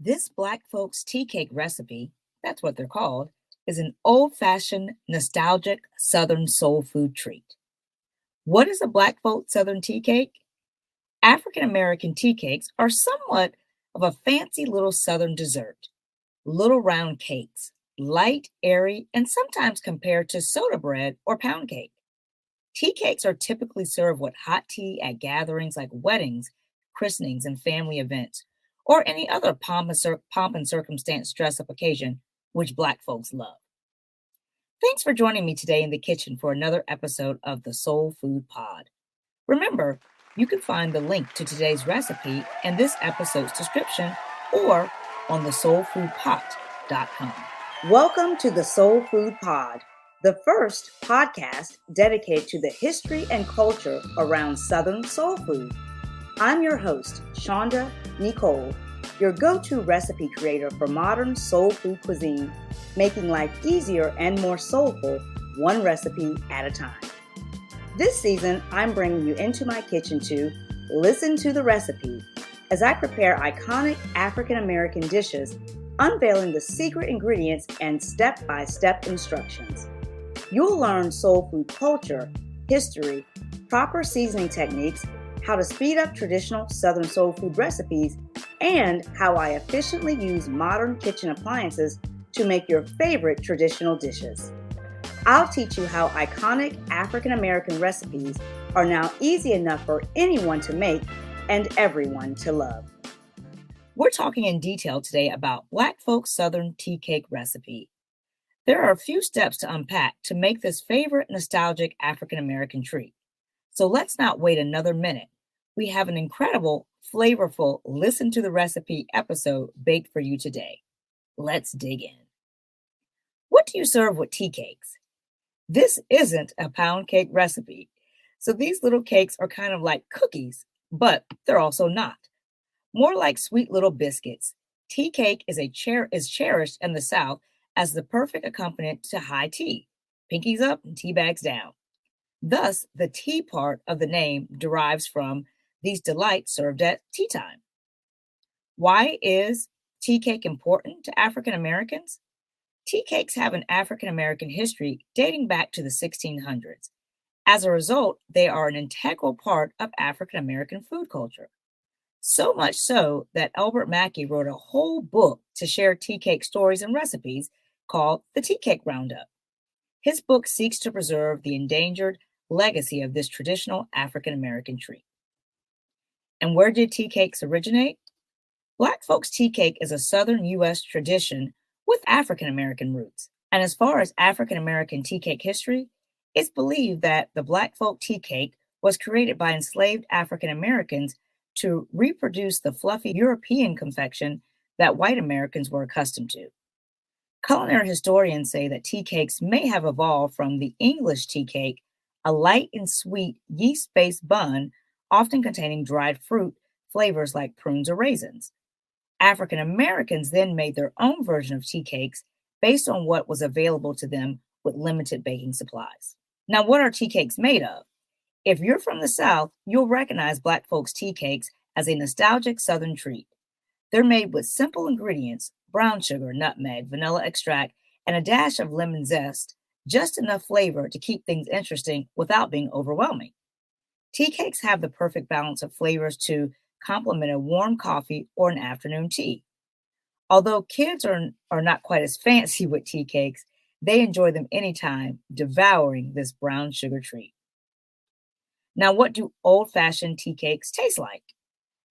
This Black folks tea cake recipe, that's what they're called, is an old fashioned, nostalgic Southern soul food treat. What is a Black folk Southern tea cake? African American tea cakes are somewhat of a fancy little Southern dessert. Little round cakes, light, airy, and sometimes compared to soda bread or pound cake. Tea cakes are typically served with hot tea at gatherings like weddings, christenings, and family events, or any other pomp and circumstance dress up occasion, which Black folks love. Thanks for joining me today in the kitchen for another episode of the Soul Food Pod. Remember, you can find the link to today's recipe in this episode's description or on thesoulfoodpot.com. Welcome to the Soul Food Pod, the first podcast dedicated to the history and culture around Southern soul food. I'm your host, Shonda Nicole, your go-to recipe creator for modern soul food cuisine, making life easier and more soulful, one recipe at a time. This season, I'm bringing you into my kitchen to listen to the recipe as I prepare iconic African American dishes, unveiling the secret ingredients and step-by-step instructions. You'll learn soul food culture, history, proper seasoning techniques, how to speed up traditional Southern soul food recipes, and how I efficiently use modern kitchen appliances to make your favorite traditional dishes. I'll teach you how iconic African American recipes are now easy enough for anyone to make and everyone to love. We're talking in detail today about Black folks' Southern tea cake recipe. There are a few steps to unpack to make this favorite nostalgic African American treat. So let's not wait another minute. We have an incredible, flavorful listen to the recipe episode baked for you today. Let's dig in. What do you serve with tea cakes? This isn't a pound cake recipe. So these little cakes are kind of like cookies, but they're also not. More like sweet little biscuits. Tea cake is cherished in the South as the perfect accompaniment to high tea. Pinkies up and tea bags down. Thus, the tea part of the name derives from these delights served at tea time. Why is tea cake important to African Americans? Tea cakes have an African American history dating back to the 1600s. As a result, they are an integral part of African American food culture. So much so that Albert Mackey wrote a whole book to share tea cake stories and recipes called The Tea Cake Roundup. His book seeks to preserve the endangered legacy of this traditional African American treat. And where did tea cakes originate? Black folks tea cake is a Southern U.S. tradition with African American roots. And as far as African American tea cake history, it's believed that the Black folk tea cake was created by enslaved African Americans to reproduce the fluffy European confection that white Americans were accustomed to. Culinary historians say that tea cakes may have evolved from the English tea cake, a light and sweet yeast-based bun, often containing dried fruit flavors like prunes or raisins. African Americans then made their own version of tea cakes based on what was available to them with limited baking supplies. Now, what are tea cakes made of? If you're from the South, you'll recognize Black folks tea cakes as a nostalgic Southern treat. They're made with simple ingredients: brown sugar, nutmeg, vanilla extract, and a dash of lemon zest, just enough flavor to keep things interesting without being overwhelming. Tea cakes have the perfect balance of flavors to complement a warm coffee or an afternoon tea. Although kids are not quite as fancy with tea cakes, they enjoy them anytime, devouring this brown sugar treat. Now, what do old-fashioned tea cakes taste like?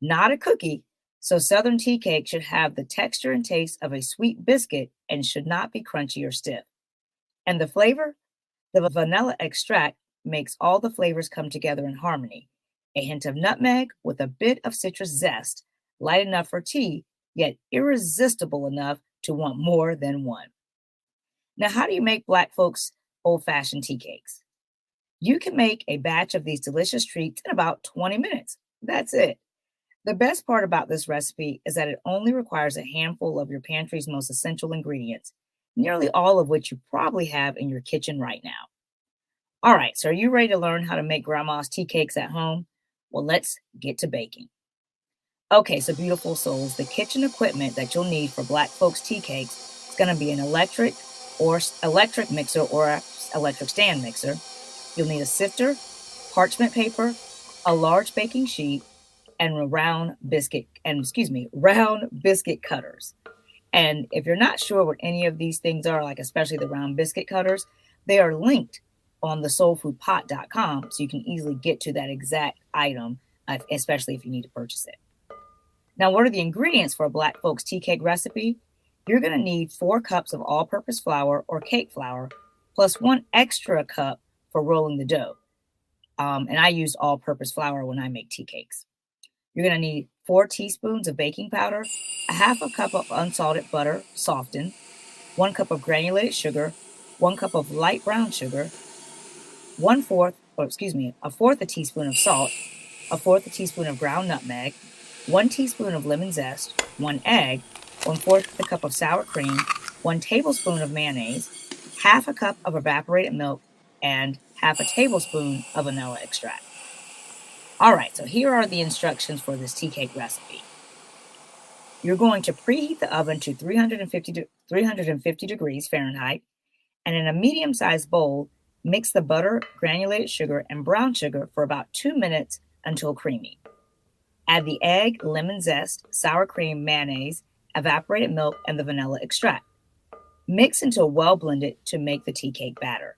Not a cookie, so Southern tea cake should have the texture and taste of a sweet biscuit and should not be crunchy or stiff. And the flavor? The vanilla extract makes all the flavors come together in harmony. A hint of nutmeg with a bit of citrus zest, light enough for tea, yet irresistible enough to want more than one. Now, how do you make Black folks old-fashioned tea cakes? You can make a batch of these delicious treats in about 20 minutes. That's it. The best part about this recipe is that it only requires a handful of your pantry's most essential ingredients, nearly all of which you probably have in your kitchen right now. All right, so are you ready to learn how to make grandma's tea cakes at home? Well, let's get to baking. Okay, so beautiful souls, the kitchen equipment that you'll need for Black folks tea cakes is going to be an electric mixer or a electric stand mixer. You'll need a sifter, parchment paper, a large baking sheet, and round biscuit cutters. And if you're not sure what any of these things are, like especially the round biscuit cutters, they are linked on the soulfoodpot.com so you can easily get to that exact item, especially if you need to purchase it. Now, what are the ingredients for a Black folks tea cake recipe? You're going to need 4 cups of all purpose flour or cake flour, plus 1 extra cup for rolling the dough. And I use all purpose flour when I make tea cakes. You're going to need 4 teaspoons of baking powder, a half a cup of unsalted butter softened, 1 cup of granulated sugar, 1 cup of light brown sugar, a fourth a teaspoon of salt, a fourth a teaspoon of ground nutmeg, 1 teaspoon of lemon zest, 1 egg, 1/4 a cup of sour cream, 1 tablespoon of mayonnaise, half a cup of evaporated milk, and half a tablespoon of vanilla extract. All right, so here are the instructions for this tea cake recipe. You're going to preheat the oven to 350 degrees Fahrenheit, and in a medium-sized bowl, mix the butter, granulated sugar, and brown sugar for about 2 minutes until creamy. Add the egg, lemon zest, sour cream, mayonnaise, evaporated milk, and the vanilla extract. Mix until well blended to make the tea cake batter.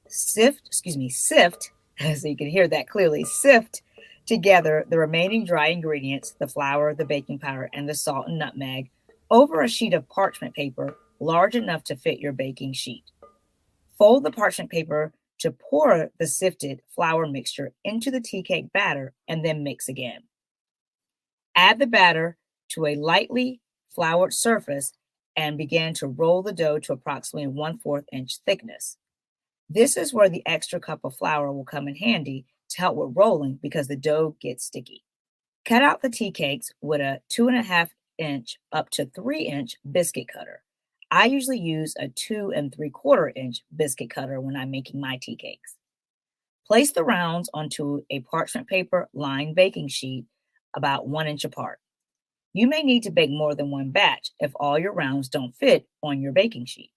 Sift, so you can hear that clearly, sift together the remaining dry ingredients, the flour, the baking powder, and the salt and nutmeg, over a sheet of parchment paper large enough to fit your baking sheet. Fold the parchment paper to pour the sifted flour mixture into the tea cake batter and then mix again. Add the batter to a lightly floured surface and begin to roll the dough to approximately 1/4 inch thickness. This is where the extra cup of flour will come in handy to help with rolling because the dough gets sticky. Cut out the tea cakes with a 2.5 inch up to 3 inch biscuit cutter. I usually use a 2 3/4 inch biscuit cutter when I'm making my tea cakes. Place the rounds onto a parchment paper lined baking sheet about 1 inch apart. You may need to bake more than one batch if all your rounds don't fit on your baking sheet.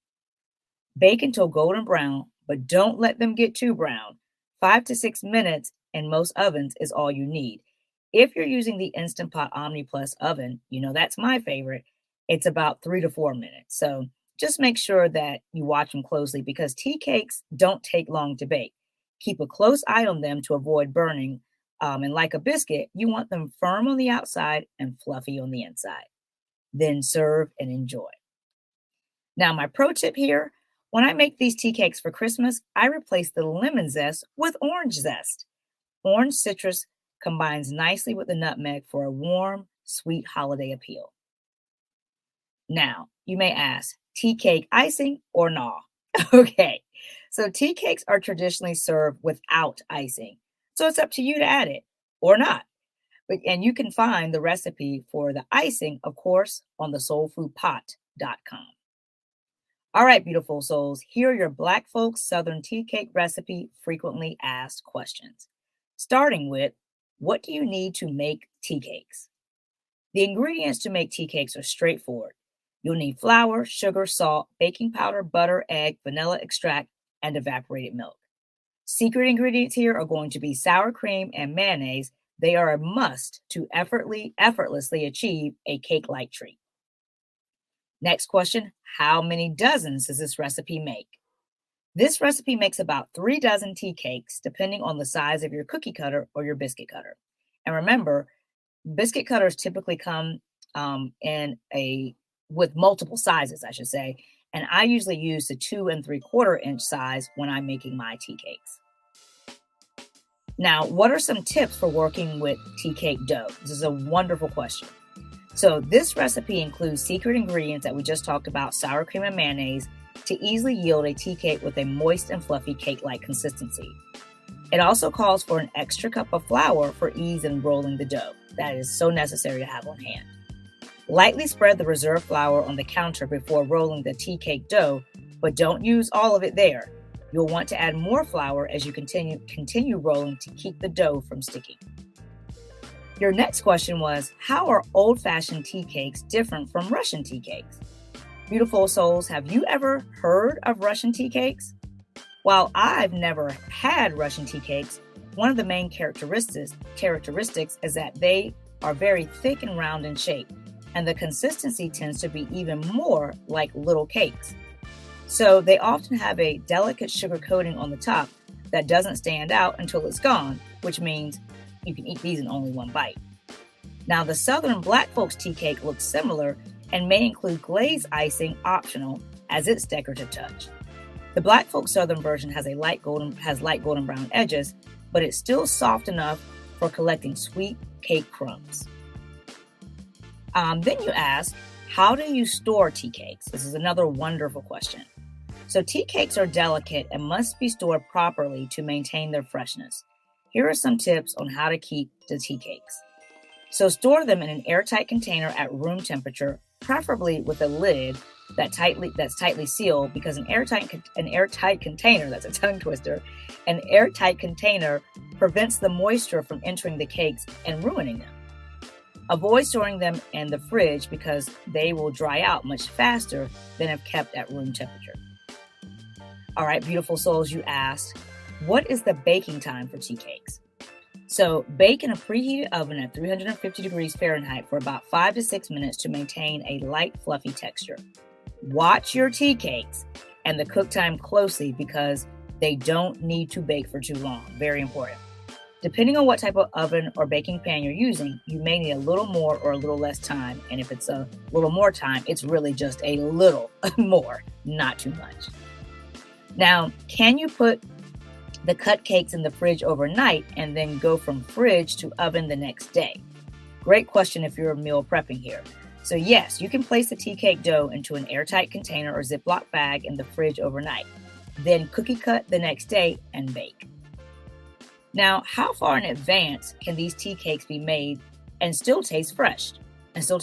Bake until golden brown, but don't let them get too brown. 5 to 6 minutes in most ovens is all you need. If you're using the Instant Pot Omni Plus oven, that's my favorite, it's about 3 to 4 minutes. So just make sure that you watch them closely because tea cakes don't take long to bake. Keep a close eye on them to avoid burning. And like a biscuit, you want them firm on the outside and fluffy on the inside. Then serve and enjoy. Now, my pro tip here, when I make these tea cakes for Christmas, I replace the lemon zest with orange zest. Orange citrus combines nicely with the nutmeg for a warm, sweet holiday appeal. Now, you may ask, tea cake icing or nah? Okay, so tea cakes are traditionally served without icing. So it's up to you to add it or not. And you can find the recipe for the icing, of course, on the soulfoodpot.com. All right, beautiful souls, here are your Black folks Southern tea cake recipe frequently asked questions. Starting with, what do you need to make tea cakes? The ingredients to make tea cakes are straightforward. You'll need flour, sugar, salt, baking powder, butter, egg, vanilla extract, and evaporated milk. Secret ingredients here are going to be sour cream and mayonnaise. They are a must to effortlessly achieve a cake-like treat. Next question, how many dozens does this recipe make? This recipe makes about 3 dozen tea cakes, depending on the size of your cookie cutter or your biscuit cutter. And remember, biscuit cutters typically come with multiple sizes, I should say. And I usually use the 2 3/4 inch size when I'm making my tea cakes. Now, what are some tips for working with tea cake dough? This is a wonderful question. So this recipe includes secret ingredients that we just talked about, sour cream and mayonnaise, to easily yield a tea cake with a moist and fluffy cake-like consistency. It also calls for an extra cup of flour for ease in rolling the dough. That is so necessary to have on hand. Lightly spread the reserved flour on the counter before rolling the tea cake dough, but don't use all of it there. You'll want to add more flour as you continue rolling to keep the dough from sticking. Your next question was, how are old-fashioned tea cakes different from Russian tea cakes? Beautiful souls, have you ever heard of Russian tea cakes? While I've never had Russian tea cakes, one of the main characteristics is that they are very thick and round in shape, and the consistency tends to be even more like little cakes. So they often have a delicate sugar coating on the top that doesn't stand out until it's gone, which means you can eat these in only one bite. Now, the Southern Black Folks tea cake looks similar and may include glazed icing optional as its decorative touch. The Black Folk Southern version has light golden brown edges, but it's still soft enough for collecting sweet cake crumbs. Then you ask, how do you store tea cakes? This is another wonderful question. So tea cakes are delicate and must be stored properly to maintain their freshness. Here are some tips on how to keep the tea cakes. So store them in an airtight container at room temperature, preferably with a lid that's tightly sealed, because an airtight container, that's a tongue twister, an airtight container prevents the moisture from entering the cakes and ruining them. Avoid storing them in the fridge because they will dry out much faster than if kept at room temperature. All right, beautiful souls, you asked, what is the baking time for tea cakes? So bake in a preheated oven at 350 degrees Fahrenheit for about 5 to 6 minutes to maintain a light, fluffy texture. Watch your tea cakes and the cook time closely because they don't need to bake for too long. Very important. Depending on what type of oven or baking pan you're using, you may need a little more or a little less time. And if it's a little more time, it's really just a little more, not too much. Now, can you put the cut cakes in the fridge overnight and then go from fridge to oven the next day? Great question if you're meal prepping here. So yes, you can place the tea cake dough into an airtight container or Ziploc bag in the fridge overnight. Then cookie cut the next day and bake. Now, how far in advance can these tea cakes be made and still taste fresh? So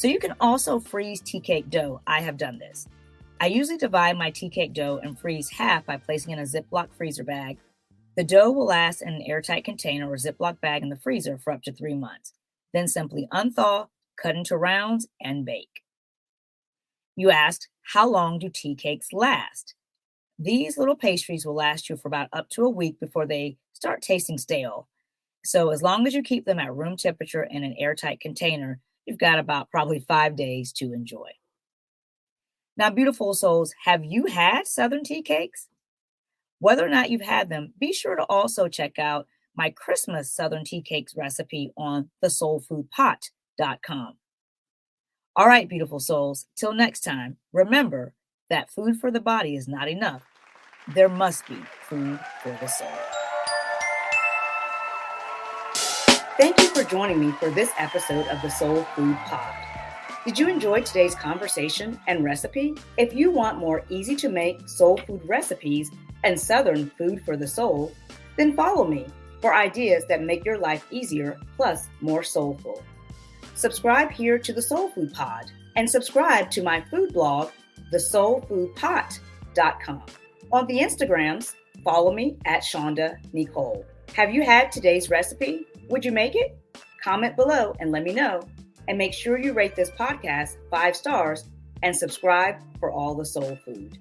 you can also freeze tea cake dough. I have done this. I usually divide my tea cake dough and freeze half by placing in a Ziploc freezer bag. The dough will last in an airtight container or Ziploc bag in the freezer for up to 3 months. Then simply unthaw, cut into rounds, and bake. You asked, how long do tea cakes last? These little pastries will last you for about up to a week before they start tasting stale. So as long as you keep them at room temperature in an airtight container, you've got about probably 5 days to enjoy. Now, beautiful souls, have you had Southern tea cakes? Whether or not you've had them, be sure to also check out my Christmas Southern tea cakes recipe on thesoulfoodpot.com. All right, beautiful souls, till next time, remember that food for the body is not enough. There must be food for the soul. Thank you for joining me for this episode of the Soul Food Pod. Did you enjoy today's conversation and recipe? If you want more easy to make soul food recipes and Southern food for the soul, then follow me for ideas that make your life easier plus more soulful. Subscribe here to the Soul Food Pod and subscribe to my food blog, thesoulfoodpot.com. On the Instagrams, follow me at Shonda Nicole. Have you had today's recipe? Would you make it? Comment below and let me know. And make sure you rate this podcast 5 stars and subscribe for all the soul food.